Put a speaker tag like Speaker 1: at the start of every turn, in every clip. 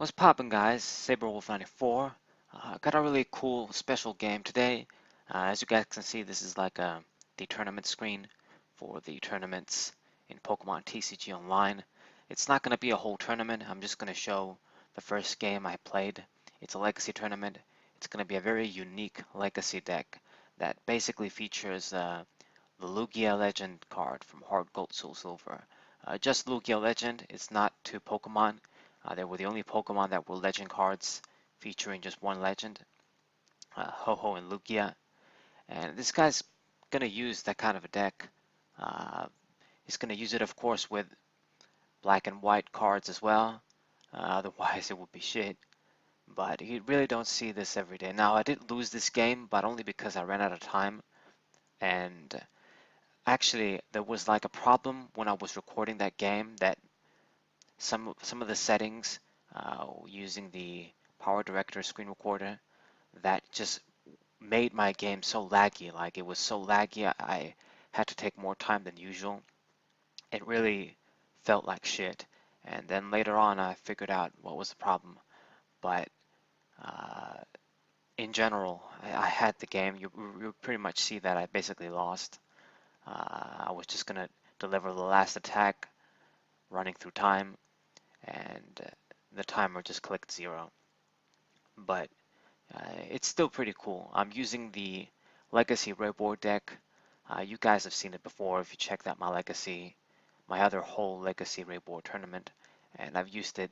Speaker 1: What's poppin', guys? SaberWolf94. Got a really cool special game today. As you guys can see, this is like the tournament screen for the tournaments in Pokemon TCG Online. It's not going to be a whole tournament. I'm just going to show the first game I played. It's a legacy tournament. It's going to be a very unique legacy deck that basically features the Lugia Legend card from Heart Gold Soul Silver. Just Lugia Legend. It's not two Pokemon. They were the only Pokemon that were legend cards featuring just one legend, Ho-Ho and Lugia. And this guy's going to use that kind of a deck. Uh, he's going to use it, of course, with black and white cards as well. Otherwise, it would be shit. But you really don't see this every day. Now, I did lose this game, but only because I ran out of time. And actually, there was like a problem when I was recording that game that some of the settings using the Power Director screen recorder that just made my game so laggy. Like it was so laggy, I had to take more time than usual. It really felt like shit. And then later on, I figured out what was the problem. But uh, in general, I had the game. You pretty much see that I basically lost. I was just gonna deliver the last attack, running through time, and the timer just clicked 0. But it's still pretty cool. I'm using the Legacy Rayboar deck. You guys have seen it before if you checked out my other whole Legacy Rayboar tournament, and I've used it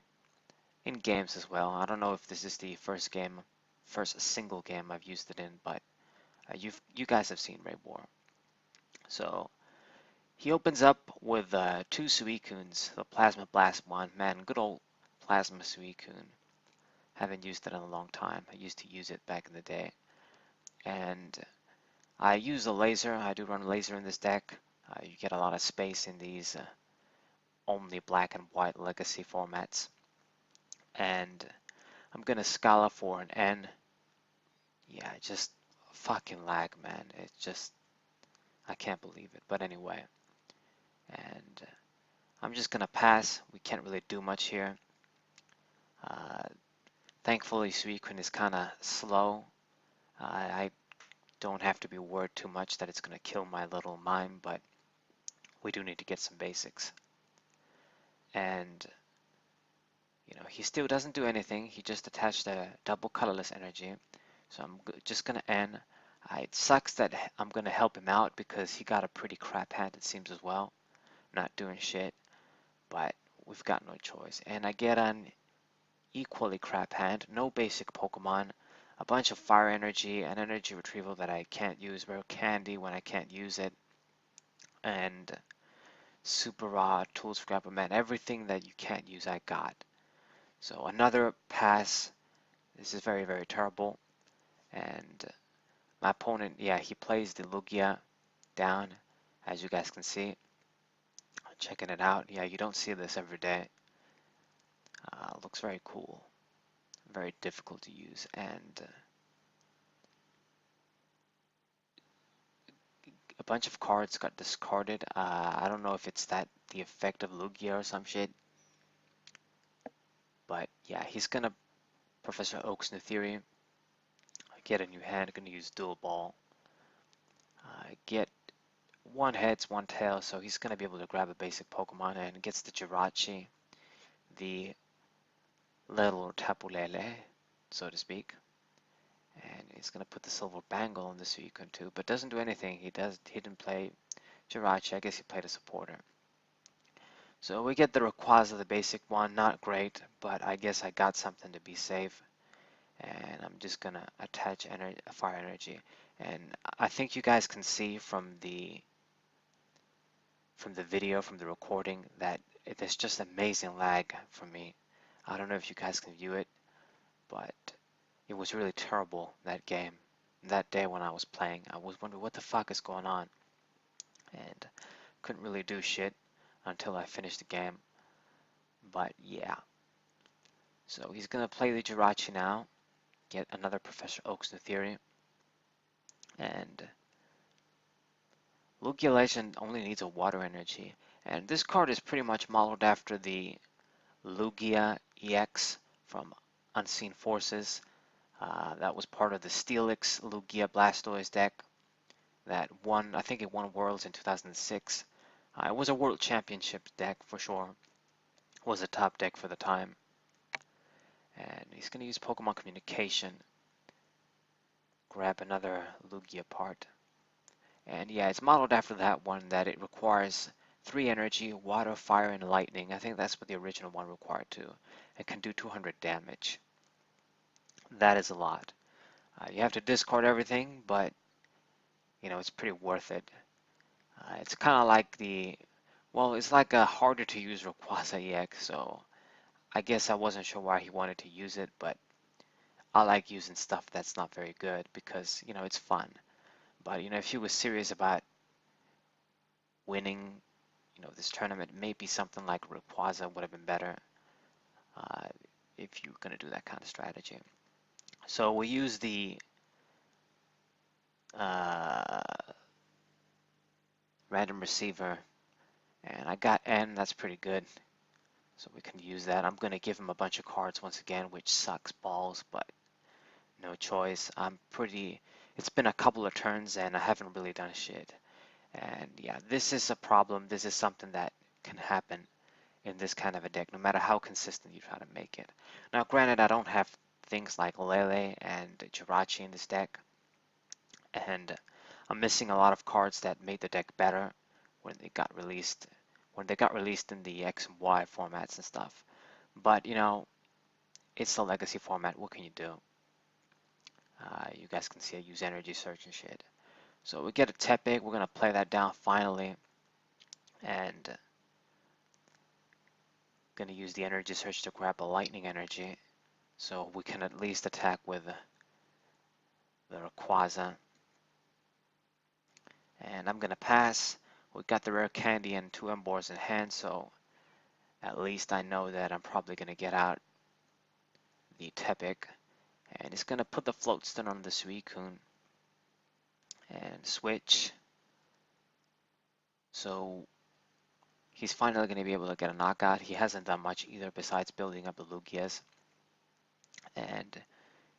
Speaker 1: in games as well. I don't know if this is the first single game I've used it in, but you guys have seen Rayboar. So he opens up with 2 Suicunes, the Plasma Blast one. Man, good old Plasma Suicune. Haven't used it in a long time. I used to use it back in the day. And I use a laser. I do run laser in this deck. You get a lot of space in these only black and white legacy formats. And I'm gonna Scala for an N. Yeah, just fucking lag, man. It just, I can't believe it. But anyway, and I'm just gonna pass. We can't really do much here. Uh, Thankfully, Suicune is kind of slow. I don't have to be worried too much that it's going to kill my little mime, but we do need to get some basics. And, he still doesn't do anything. He just attached a double colorless energy. So I'm just going to end. It sucks that I'm going to help him out because he got a pretty crap hand, it seems, as well. Not doing shit, but we've got no choice. And I get an equally crap hand, no basic Pokemon, a bunch of fire energy, an energy retrieval that I can't use, rare candy when I can't use it, and super raw, tool scrapper, man, everything that you can't use I got. So another pass. This is very, very terrible. And my opponent, yeah, he plays the Lugia down, as you guys can see. Checking it out. Yeah, you don't see this every day. Looks very cool. Very difficult to use. And a bunch of cards got discarded. I don't know if it's the effect of Lugia or some shit. But yeah, he's gonna Professor Oak's new theory. Get a new hand, gonna use dual ball. Get one heads, one tail, so he's gonna be able to grab a basic Pokemon and gets the Jirachi, the little Tapulele, so to speak. And he's gonna put the silver bangle on the Suicune too, but doesn't do anything. He didn't play Jirachi, I guess he played a supporter. So we get the Rayquaza, the basic one, not great, but I guess I got something to be safe. And I'm just gonna attach fire energy. And I think you guys can see from the video, from the recording, that there's just amazing lag for me. I don't know if you guys can view it, but it was really terrible that game. That day when I was playing, I was wondering what the fuck is going on, and couldn't really do shit until I finished the game. But yeah, so he's gonna play the Jirachi now, get another Professor Oak's new theory, and Lugia Legend only needs a water energy, and this card is pretty much modeled after the Lugia EX from Unseen Forces. That was part of the Steelix Lugia Blastoise deck that won, I think it won Worlds in 2006. It was a World Championship deck for sure. It was a top deck for the time. And he's going to use Pokemon Communication. Grab another Lugia part. And yeah, it's modeled after that one, that it requires 3 energy, water, fire, and lightning. I think that's what the original one required too. It can do 200 damage. That is a lot. You have to discard everything, but you know, it's pretty worth it. It's kind of like well, it's like a harder to use Rayquaza EX, so I guess I wasn't sure why he wanted to use it, but I like using stuff that's not very good because, you know, it's fun. But, you know, if he was serious about winning, you know, this tournament, maybe something like Rayquaza would have been better uh, if you're going to do that kind of strategy. So we use the uh, random receiver, and I got N, that's pretty good. So we can use that. I'm going to give him a bunch of cards once again, which sucks balls, but no choice. It's been a couple of turns and I haven't really done shit. And yeah, this is a problem. This is something that can happen in this kind of a deck, no matter how consistent you try to make it. Now, granted, I don't have things like Lele and Jirachi in this deck, and I'm missing a lot of cards that made the deck better when they got released, in the X and Y formats and stuff. But you know, it's the legacy format. What can you do? You guys can see I use energy search and shit. So we get a Tepig. We're gonna play that down finally, and gonna use the energy search to grab a lightning energy, so we can at least attack with the Rayquaza. And I'm gonna pass. We got the rare candy and 2 Emboars in hand, so at least I know that I'm probably gonna get out the Tepig. And it's gonna put the Floatstone on the Suicune and switch. So he's finally going to be able to get a knockout. He hasn't done much either besides building up the Lugias. And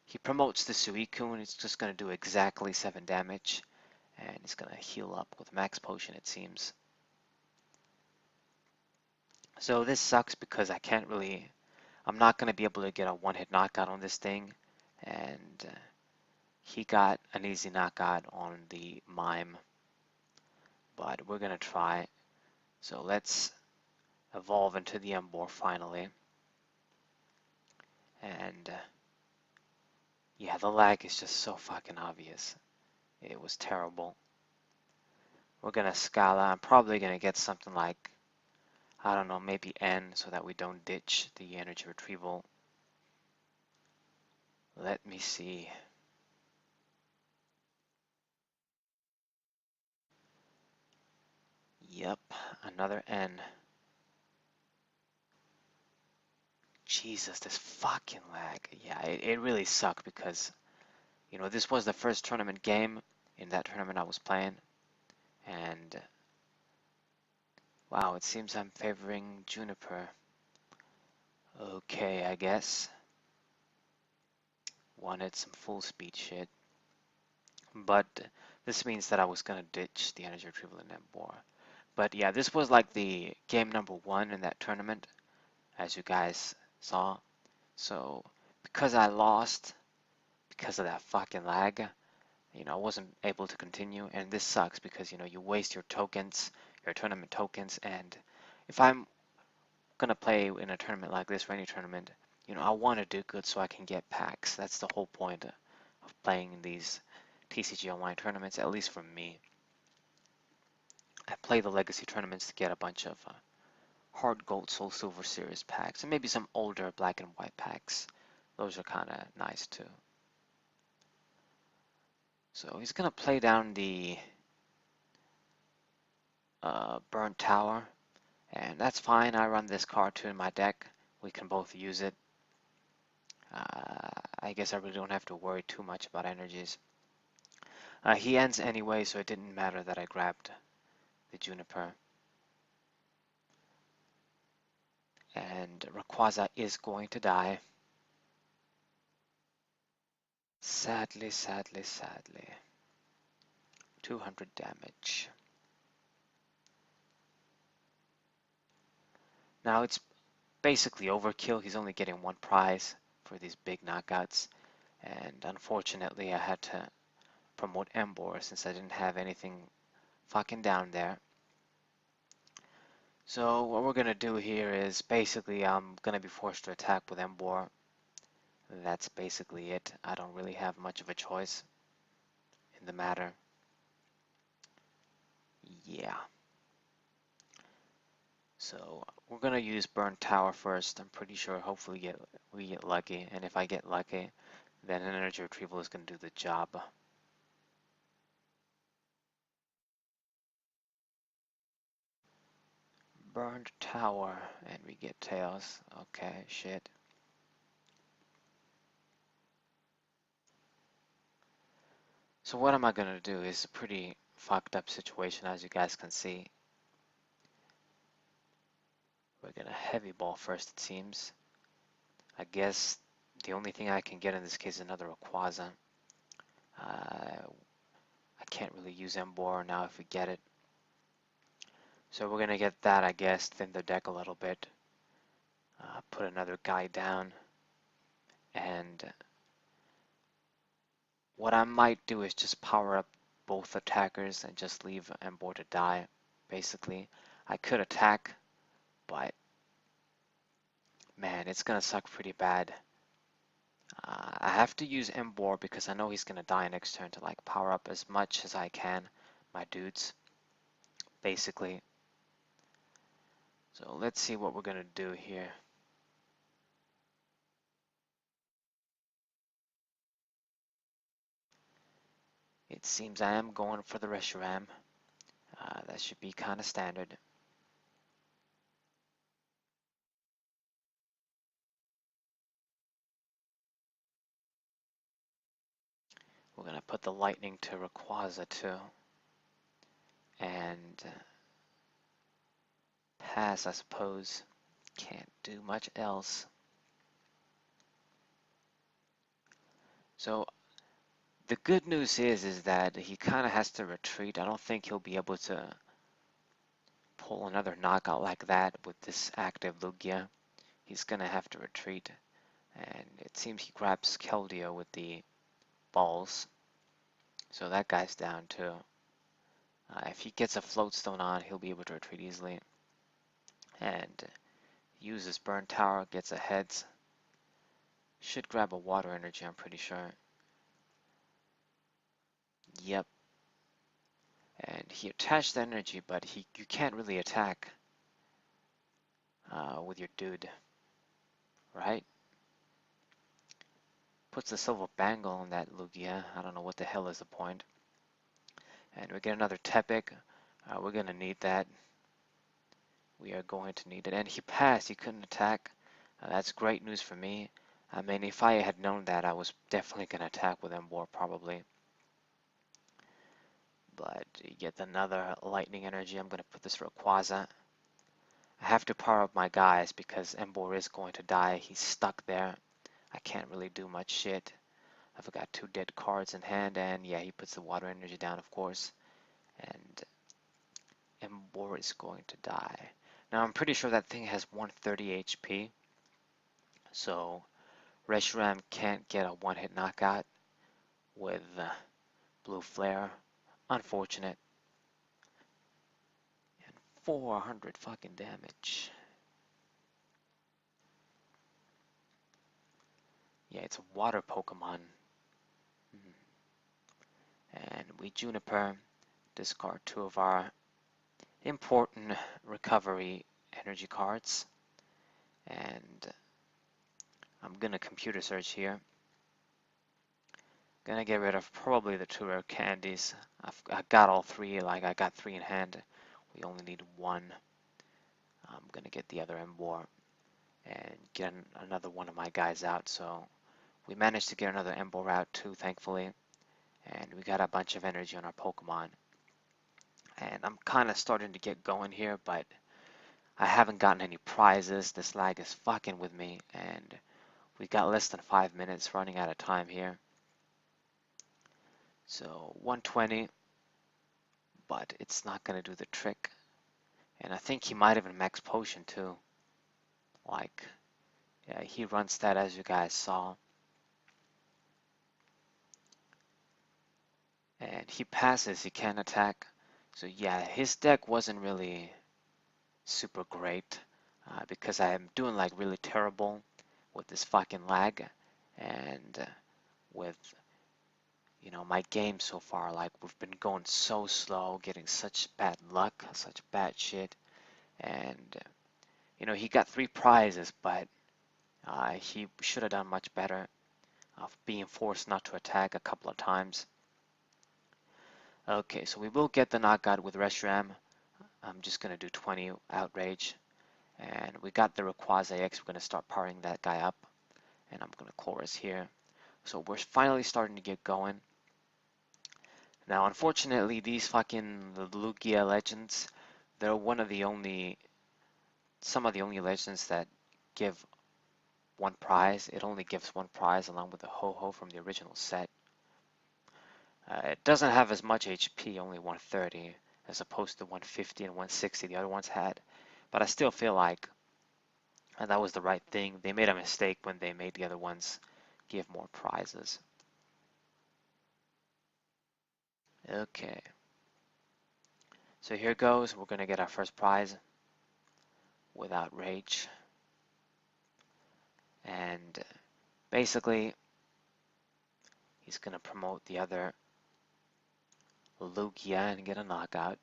Speaker 1: he promotes the Suicune. It's just going to do exactly 7 damage. And he's going to heal up with Max Potion, it seems. So this sucks because I'm not going to be able to get a one-hit knockout on this thing. And he got an easy knockout on the Mime. But we're going to try. So let's evolve into the Emboar finally. And yeah, the lag is just so fucking obvious. It was terrible. We're gonna Scala. I'm probably gonna get something like, I don't know, maybe N so that we don't ditch the energy retrieval. Let me see. Yep, another N. Jesus, this fucking lag. Yeah, it really sucked because, you know, this was the first tournament game in that tournament I was playing. And, wow, it seems I'm favoring Juniper. Okay, I guess. Wanted some full speed shit. But this means that I was gonna ditch the energy retrieval in Emboar. But yeah, this was like the game number 1 in that tournament, as you guys saw. So because I lost, because of that fucking lag, you know, I wasn't able to continue, and this sucks because, you know, you waste your tokens, your tournament tokens, and if I'm gonna play in a tournament like this, or any tournament, you know, I want to do good so I can get packs. That's the whole point of playing in these TCG Online tournaments, at least for me. I play the legacy tournaments to get a bunch of hard gold, soul, silver series packs, and maybe some older black and white packs. Those are kind of nice too. So he's gonna play down the burnt tower, and that's fine. I run this card too in my deck. We can both use it. I guess I really don't have to worry too much about energies. He ends anyway, so it didn't matter that I grabbed the Juniper. And Rayquaza is going to die. Sadly, sadly, sadly. 200 damage. Now it's basically overkill. He's only getting one prize for these big knockouts. And unfortunately, I had to promote Embor since I didn't have anything fucking down there. So what we're gonna do here is basically I'm gonna be forced to attack with Embor. That's basically it. I don't really have much of a choice in the matter. Yeah. So we're gonna use Burn Tower first. I'm pretty sure hopefully we get lucky, and if I get lucky, then an energy retrieval is gonna do the job. Burned Tower, and we get Tails. Okay, shit. So what am I gonna do is a pretty fucked up situation, as you guys can see. We're gonna heavy ball first, it seems. I guess the only thing I can get in this case is another Rayquaza. I can't really use Embor now if we get it. So we're gonna get that, I guess, thin the deck a little bit. Put another guy down. And what I might do is just power up both attackers and just leave Embor to die, basically. I could attack, but man, it's gonna suck pretty bad. I have to use Embor because I know he's gonna die next turn to like power up as much as I can, my dudes, basically. So let's see what we're gonna do here. It seems I am going for the Reshiram. That should be kind of standard. We're gonna put the Lightning to Rayquaza too. And pass, I suppose. Can't do much else. So the good news is that he kind of has to retreat. I don't think he'll be able to pull another knockout like that with this active Lugia. He's gonna have to retreat. And it seems he grabs Keldeo with the balls. So that guy's down too. If he gets a float stone on, he'll be able to retreat easily. And uses Burn Tower, gets a heads. Should grab a water energy, I'm pretty sure. Yep. And he attached the energy, but you can't really attack with your dude, right? Puts the silver bangle on that Lugia. I don't know what the hell is the point. And we get another Tepic. We're gonna need that. We are going to need it. And he passed. He couldn't attack. That's great news for me. I mean, if I had known that, I was definitely gonna attack with Embor probably. But you get another lightning energy. I'm gonna put this for Rayquaza. I have to power up my guys because Embor is going to die. He's stuck there. I can't really do much shit. I've got two dead cards in hand, and yeah, he puts the water energy down, of course. And Embor is going to die. Now, I'm pretty sure that thing has 130 HP. So, Reshiram can't get a one-hit knockout with Blue Flare. Unfortunate. And 400 fucking damage. Yeah, it's a water Pokemon. And we Juniper, discard two of our important recovery energy cards. And I'm gonna computer search here. Gonna get rid of probably the two rare candies. I got all three, like I got three in hand. We only need one. I'm gonna get the other Embor and get another one of my guys out. So we managed to get another Embor out too, thankfully. And we got a bunch of energy on our Pokemon. And I'm kind of starting to get going here, but I haven't gotten any prizes. This lag is fucking with me, and we got less than 5 minutes, running out of time here. So 120, but it's not gonna do the trick. And I think he might have a max potion too. Like, yeah, he runs that as you guys saw. And he passes, he can't attack. So yeah, his deck wasn't really super great because I am doing like really terrible with this fucking lag and with my game so far. Like we've been going so slow, getting such bad luck, such bad shit. And he got 3 prizes, but he should have done much better of being forced not to attack a couple of times. Okay, so we will get the knockout with Reshiram. I'm just gonna do 20 outrage. And we got the Rayquaza X. We're going to start powering that guy up. And I'm going to chorus here. So we're finally starting to get going. Now, unfortunately, these fucking Lugia Legends, they're some of the only legends that give one prize. It only gives one prize along with the Ho-Ho from the original set. It doesn't have as much HP, only 130, as opposed to 150 and 160 the other ones had. But I still feel like and that was the right thing. They made a mistake when they made the other ones give more prizes. Okay. So here goes. We're going to get our first prize without rage. And basically, he's going to promote the other Lugia and get a knockout.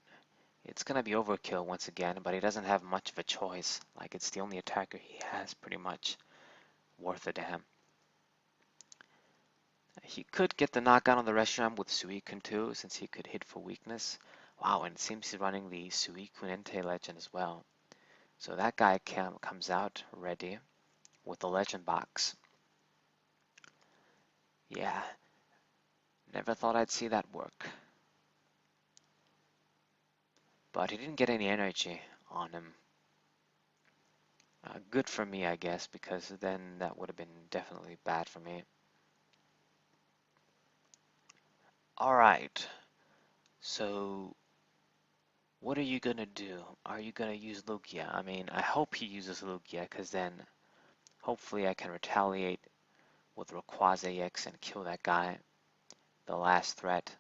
Speaker 1: It's going to be overkill once again, but he doesn't have much of a choice. Like, it's the only attacker he has pretty much worth a damn. He could get the knockout on the Reshiram with Suicune too, since he could hit for weakness. Wow, and it seems he's running the Suicune Entei Legend as well. So that guy comes out ready with the Legend box. Yeah, never thought I'd see that work. But he didn't get any energy on him. Good for me, I guess, because then that would have been definitely bad for me. Alright, so what are you gonna do? Are you gonna use Lugia? I mean, I hope he uses Lugia, because then hopefully I can retaliate with Rayquaza EX and kill that guy. The last threat.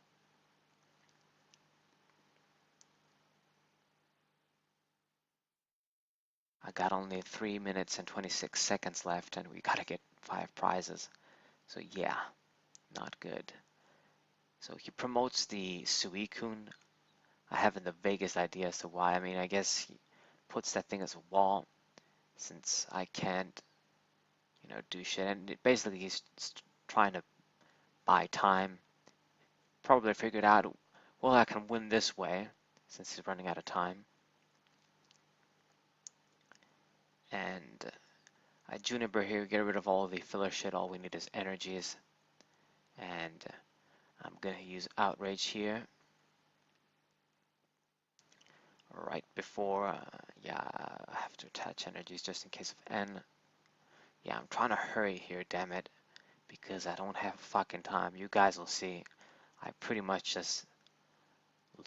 Speaker 1: I got only 3 minutes and 26 seconds left and we gotta get 5 prizes. So yeah, not good. So he promotes the Suicune. I haven't the vaguest idea as to why. I mean, I guess he puts that thing as a wall since I can't, do shit. And basically he's trying to buy time. Probably figured out, well, I can win this way since he's running out of time. And I Juniper here, get rid of all the filler shit. All we need is energies. And I'm gonna use Outrage here. Right before, yeah, I have to attach energies just in case of N. Yeah, I'm trying to hurry here, damn it, because I don't have fucking time. You guys will see. I pretty much just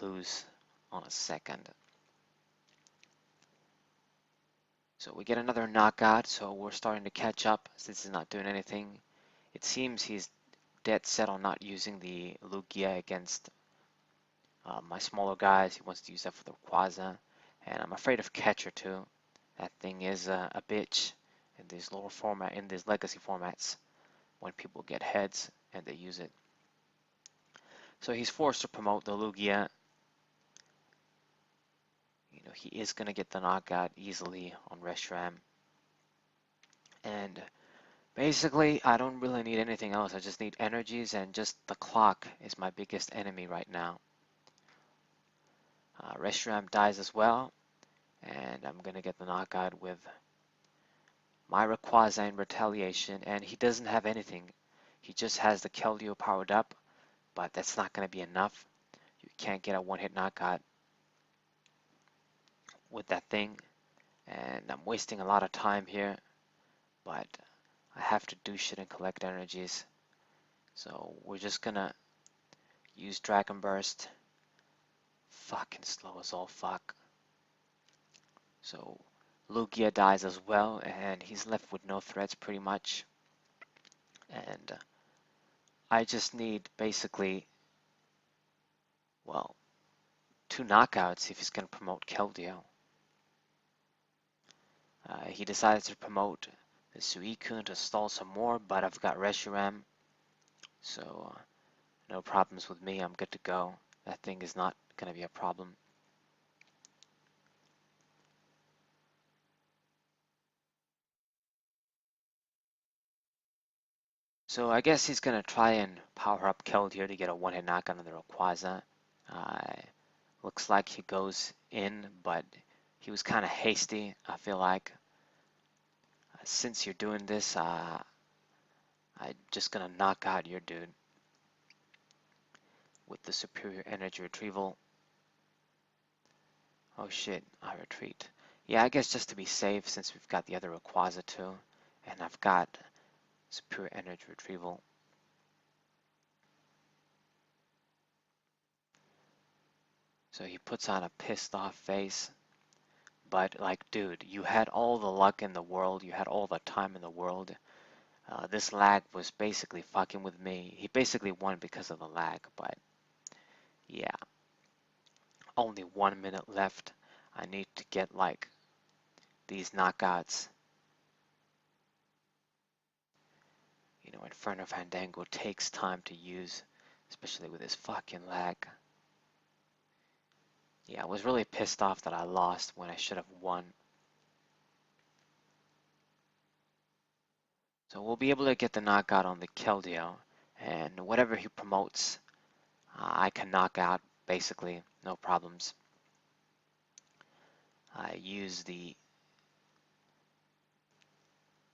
Speaker 1: lose on a second. So we get another knockout, so we're starting to catch up since he's not doing anything. It seems he's dead set on not using the Lugia against my smaller guys. He wants to use that for the Rayquaza. And I'm afraid of Catcher too. That thing is a bitch in these lower format, in these legacy formats, when people get heads and they use it. So he's forced to promote the Lugia. He is going to get the knockout easily on Reshiram. And basically, I don't really need anything else. I just need energies, and just the clock is my biggest enemy right now. Reshiram dies as well, and I'm going to get the knockout with my Rayquaza in retaliation, and he doesn't have anything. He just has the Keldeo powered up, but that's not going to be enough. You can't get a one-hit knockout with that thing, and I'm wasting a lot of time here, but I have to do shit and collect energies. So we're just gonna Use Dragon Burst. Fucking slow as all fuck. So Lugia dies as well, and he's left with no threats pretty much. And I just need basically, well, 2 knockouts if he's going to promote Keldeo. He decided to promote the Suicune to stall some more, but I've got Reshiram, so no problems with me. I'm good to go. That thing is not going to be a problem. So I guess he's going to try and power up Keldeo to get a one-hit knockout on the Rayquaza. Looks like he goes in, but he was kind of hasty, I feel like. Since you're doing this, I'm just going to knock out your dude with the superior energy retrieval. Oh shit, I retreat. Yeah, I guess just to be safe, since we've got the other Rayquaza too, and I've got superior energy retrieval. So he puts on a pissed off face, but like, dude, you had all the luck in the world, you had all the time in the world. This lag was basically fucking with me. He basically won because of the lag, but yeah. Only 1 minute left. I need to get like these knockouts. You know, Inferno Fandango takes time to use, especially with this fucking lag. Yeah, I was really pissed off that I lost when I should have won. So we'll be able to get the knockout on the Keldeo, and whatever he promotes, I can knock out basically, no problems. I use the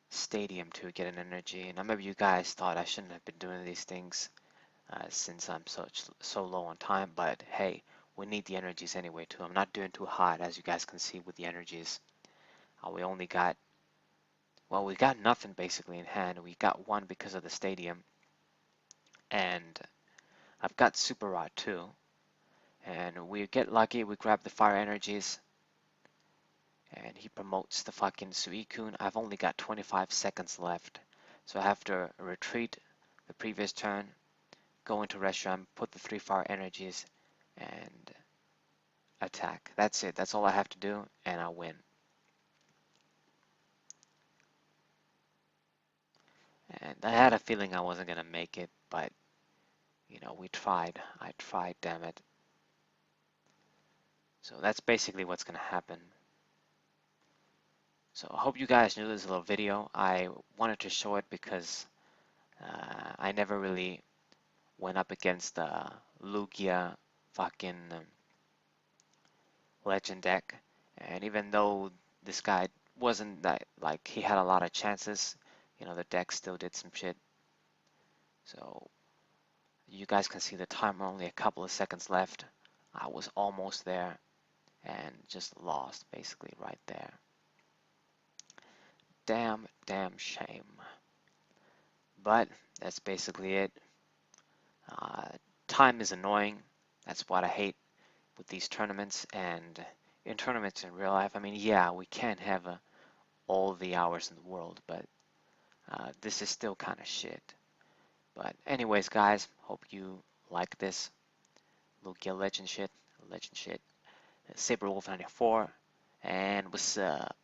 Speaker 1: stadium to get an energy, and maybe you guys thought I shouldn't have been doing these things since I'm so low on time, but hey, we need the energies anyway too. I'm not doing too hot, as you guys can see with the energies. We only got, well, we got nothing basically in hand. We got one because of the stadium, and I've got Super Rod too. And we get lucky, we grab the fire energies, and he promotes the fucking Suicune. I've only got 25 seconds left, so I have to retreat the previous turn, go into Reshiram, put the 3 fire energies, and attack. That's it. That's all I have to do, and I win. And I had a feeling I wasn't going to make it, but, you know, we tried. I tried, damn it. So that's basically what's going to happen. So I hope you guys knew this little video. I wanted to show it because I never really went up against Lugia fucking Legend deck. And even though this guy wasn't that, like, he had a lot of chances, you know, the deck still did some shit. So you guys can see the timer, only a couple of seconds left. I was almost there and just lost basically right there. Damn shame. But that's basically it. Uh, Time is annoying. That's what I hate with these tournaments, and in tournaments in real life. I mean, yeah, we can't have all the hours in the world, but this is still kind of shit. But anyways, guys, hope you like this Lugia Legend shit, Saber Wolf 94, and what's up?